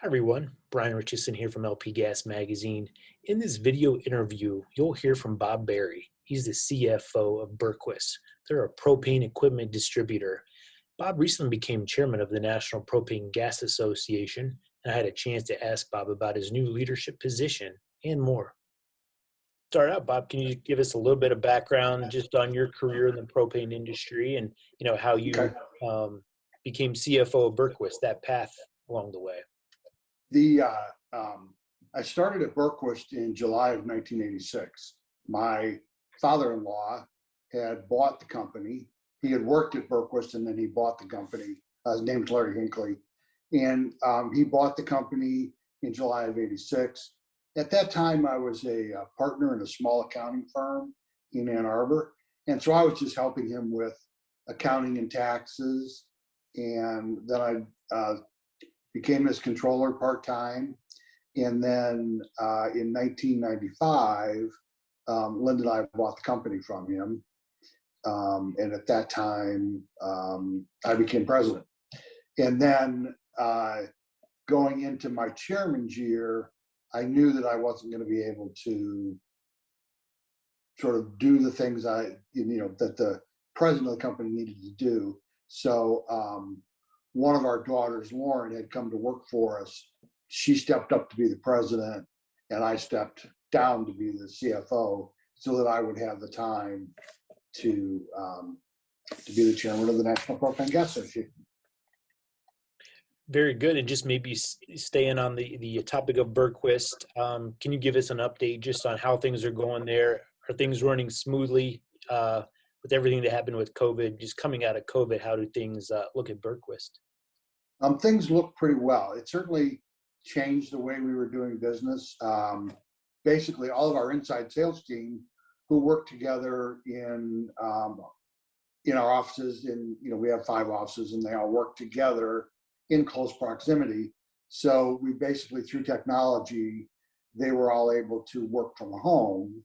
Hi everyone, Brian Richardson here from LP Gas Magazine. In this video interview, you'll hear from Bob Berry. He's the CFO of Bergquist. They're a propane equipment distributor. Bob recently became chairman of the National Propane Gas Association, and I had a chance to ask Bob about his new leadership position and more. Start out, Bob, can you give us a little bit of background just on your career in the propane industry and how Okay. you became CFO of Bergquist, that path along the way? The I started at Bergquist in July of 1986. My father-in-law had bought the company. He had worked at Bergquist and then he bought the company. His name is Larry Hinckley, and he bought the company in July of '86. At that time, I was a partner in a small accounting firm in Ann Arbor, and so I was just helping him with accounting and taxes. And then I became his controller part-time. And then in 1995, Linda and I bought the company from him. And at that time, I became president. And then going into my chairman's year, I knew that I wasn't going to be able to sort of do the things that the president of the company needed to do. So one of our daughters, Lauren, had come to work for us. She stepped up to be the president, and I stepped down to be the CFO so that I would have the time to be the chairman of the National Propane Gas Association. Very good. And just maybe staying on the topic of Bergquist, can you give us an update just on how things are going there? Are things running smoothly with everything that happened with COVID? Just coming out of COVID, how do things look at Bergquist? Things look pretty well. It certainly changed the way we were doing business. Basically, all of our inside sales team who work together in our offices, we have 5 offices, and they all work together in close proximity. So we basically, through technology, they were all able to work from home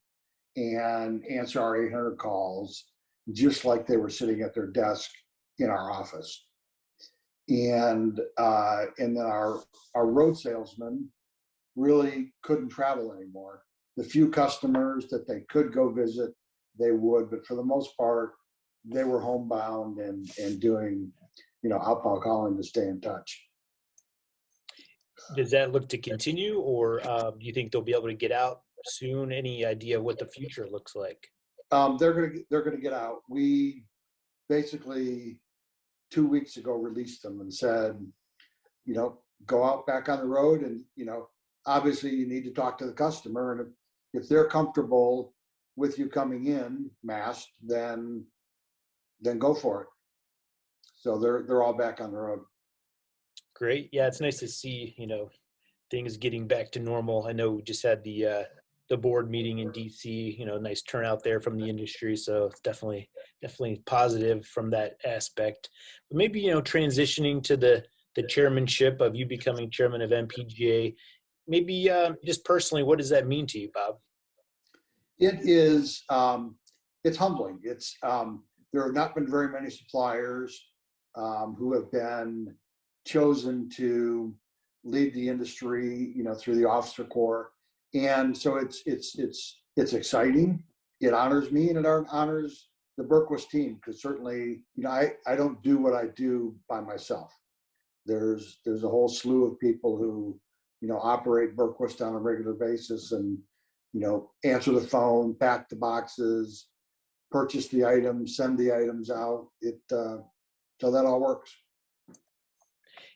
and answer our 800 calls just like they were sitting at their desk in our office. And then our road salesmen really couldn't travel anymore. The few customers that they could go visit, they would, but for the most part, they were homebound and doing outbound calling to stay in touch. Does that look to continue, or do you think they'll be able to get out soon? Any idea what the future looks like? They're gonna get out. We basically 2 weeks ago released them and said, go out back on the road, and obviously you need to talk to the customer, and if they're comfortable with you coming in masked, then go for it. So they're all back on the road. Great. Yeah, it's nice to see, things getting back to normal. I know we just had the board meeting in DC, nice turnout there from the industry. So it's definitely positive from that aspect. But maybe, transitioning to the chairmanship of you becoming chairman of MPGA, maybe just personally, what does that mean to you, Bob? It is, it's humbling. It's, there have not been very many suppliers who have been chosen to lead the industry, through the officer corps. And so it's exciting. It honors me, and it honors the Bergquist team, because certainly, I don't do what I do by myself. There's a whole slew of people who, operate Bergquist on a regular basis and, answer the phone, pack the boxes, purchase the items, send the items out. So that all works.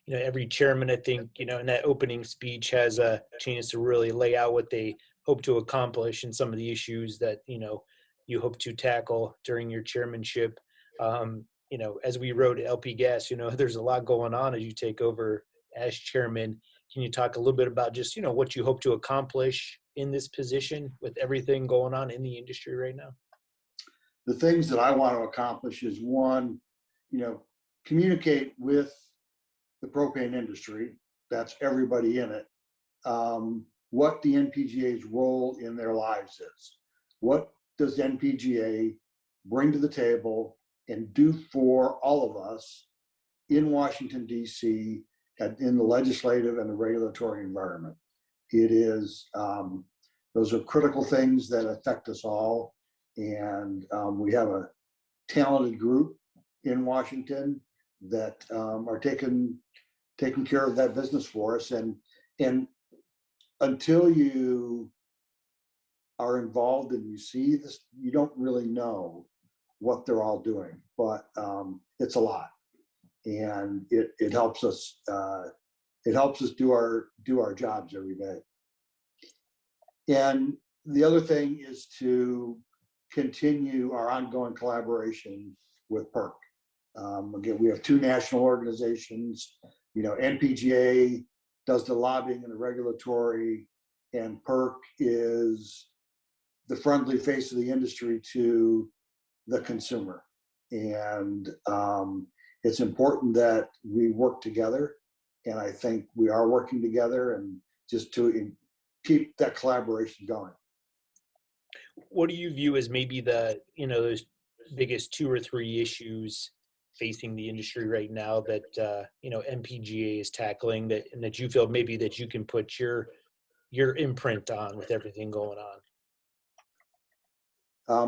Every chairman, I think, in that opening speech has a chance to really lay out what they hope to accomplish and some of the issues that, you hope to tackle during your chairmanship. As we wrote at LP Gas, there's a lot going on as you take over as chairman. Can you talk a little bit about just, what you hope to accomplish in this position with everything going on in the industry right now? The things that I want to accomplish is, one, communicate with the propane industry, that's everybody in it, what the NPGA's role in their lives is. What does NPGA bring to the table and do for all of us in Washington, D.C., in the legislative and the regulatory environment. It is, those are critical things that affect us all. And we have a talented group in Washington that are taking care of that business for us. And until you are involved and you see this, you don't really know what they're all doing, but it's a lot, and it helps us do our jobs every day. And the other thing is to continue our ongoing collaboration with PERC. Again, we have two national organizations. NPGA does the lobbying and the regulatory, and PERC is the friendly face of the industry to the consumer. And it's important that we work together, and I think we are working together, and just to keep that collaboration going. What do you view as maybe those biggest 2 or 3 issues facing the industry right now that MPGA is tackling, and that you feel maybe that you can put your imprint on with everything going on?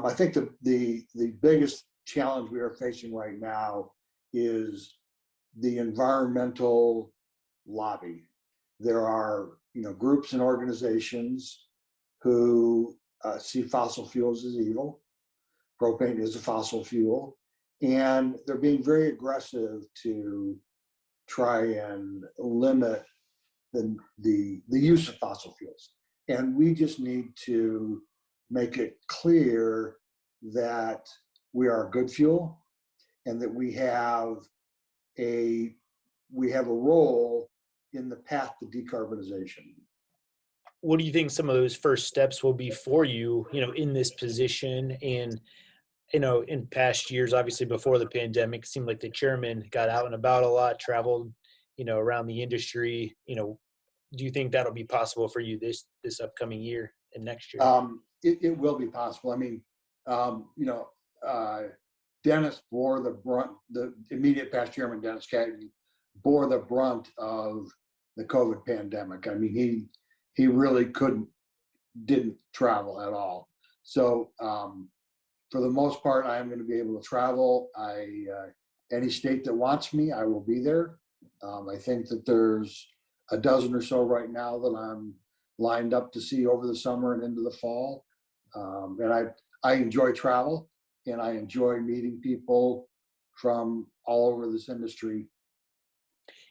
I think the biggest challenge we are facing right now is the environmental lobby. There are groups and organizations who see fossil fuels as evil. Propane is a fossil fuel, and they're being very aggressive to try and limit the use of fossil fuels. And we just need to make it clear that we are a good fuel, and that we have a role in the path to decarbonization. What do you think some of those first steps will be for you, in this position? And, in past years, obviously before the pandemic, it seemed like the chairman got out and about a lot, traveled, around the industry. Do you think that'll be possible for you this upcoming year and next year? It will be possible. I mean, Dennis bore the brunt, the immediate past chairman, Dennis Catton, bore the brunt of the COVID pandemic. I mean, he really didn't travel at all. So for the most part, I am going to be able to travel. Any state that wants me, I will be there. I think that there's a dozen or so right now that I'm lined up to see over the summer and into the fall. And I enjoy travel, and I enjoy meeting people from all over this industry.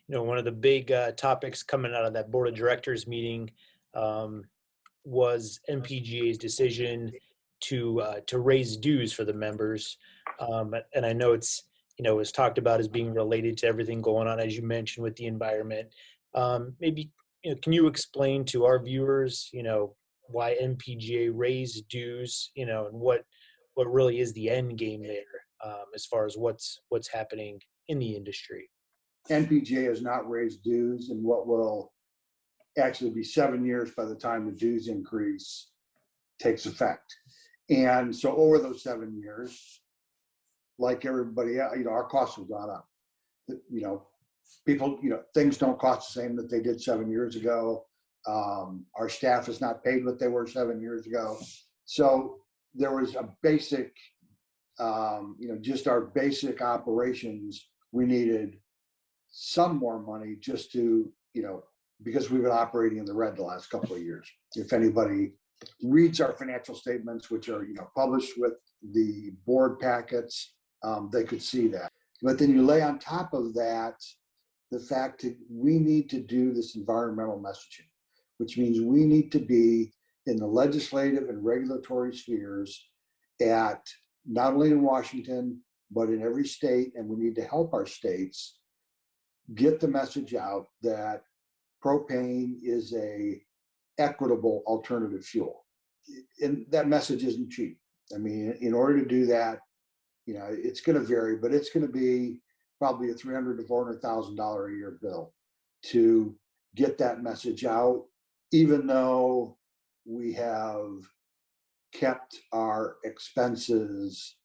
One of the big topics coming out of that board of directors meeting was MPGA's decision to raise dues for the members, and I know it's was talked about as being related to everything going on, as you mentioned, with the environment. Maybe can you explain to our viewers why MPGA raised dues, and what really is the end game there, as far as what's happening in the industry? NPGA has not raised dues in what will actually be 7 years by the time the dues increase takes effect. And so over those 7 years, like everybody else, our costs have gone up. People, things don't cost the same that they did 7 years ago. Our staff is not paid what they were 7 years ago. So there was a basic, just our basic operations, we needed some more money just to, because we've been operating in the red the last couple of years. If anybody reads our financial statements, which are, published with the board packets, they could see that. But then you lay on top of that the fact that we need to do this environmental messaging, which means we need to be in the legislative and regulatory spheres at not only in Washington, but in every state. And we need to help our states get the message out that propane is a equitable alternative fuel. And that message isn't cheap. I mean, in order to do that, it's going to vary, but it's going to be probably a $300,000 to $400,000 a year bill to get that message out, even though we have kept our expenses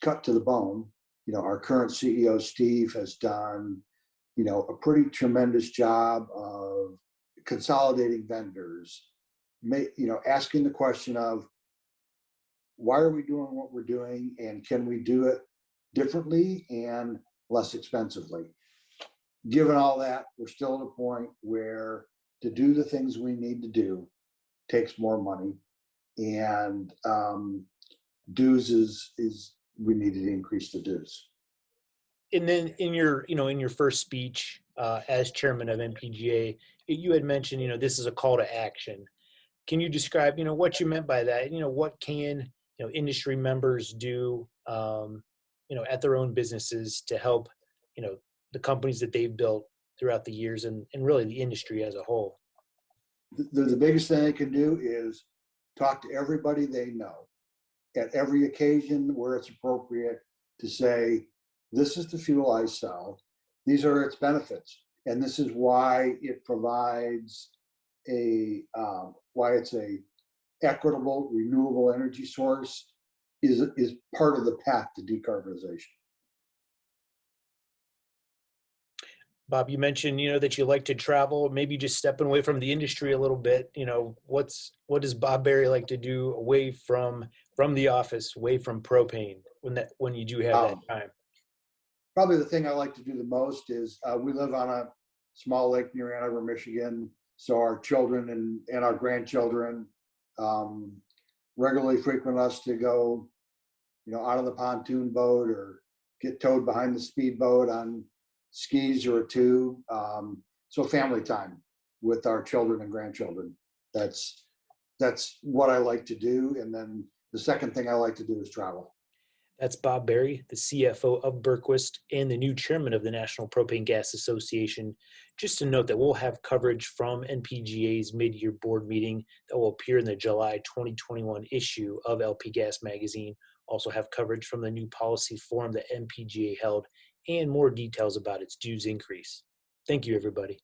cut to the bone. Our current CEO, Steve, has done a pretty tremendous job of consolidating vendors, asking the question of why are we doing what we're doing and can we do it differently and less expensively? Given all that, we're still at a point where to do the things we need to do takes more money, and dues is we need to increase the dues. And then in your first speech as chairman of MPGA, you had mentioned, this is a call to action. Can you describe, what you meant by that? What can, industry members do, at their own businesses to help, the companies that they've built throughout the years and really the industry as a whole? The biggest thing they can do is talk to everybody they know at every occasion where it's appropriate to say, this is the fuel I sell, these are its benefits, and this is why it provides why it's a equitable, renewable energy source is part of the path to decarbonization. Bob, you mentioned, that you like to travel, maybe just stepping away from the industry a little bit. What does Bob Berry like to do away from the office, away from propane when you do have that Um, time? Probably the thing I like to do the most is we live on a small lake near Ann Arbor, Michigan. So our children and our grandchildren um, regularly frequent us to go, out of the pontoon boat or get towed behind the speedboat on skis or a tube. So family time with our children and grandchildren. That's that's what I like to do. And then the second thing I like to do is travel. That's Bob Berry, the CFO of Bergquist and the new chairman of the National Propane Gas Association. Just to note that we'll have coverage from NPGA's mid-year board meeting that will appear in the July 2021 issue of LP Gas Magazine. Also have coverage from the new policy forum that NPGA held and more details about its dues increase. Thank you, everybody.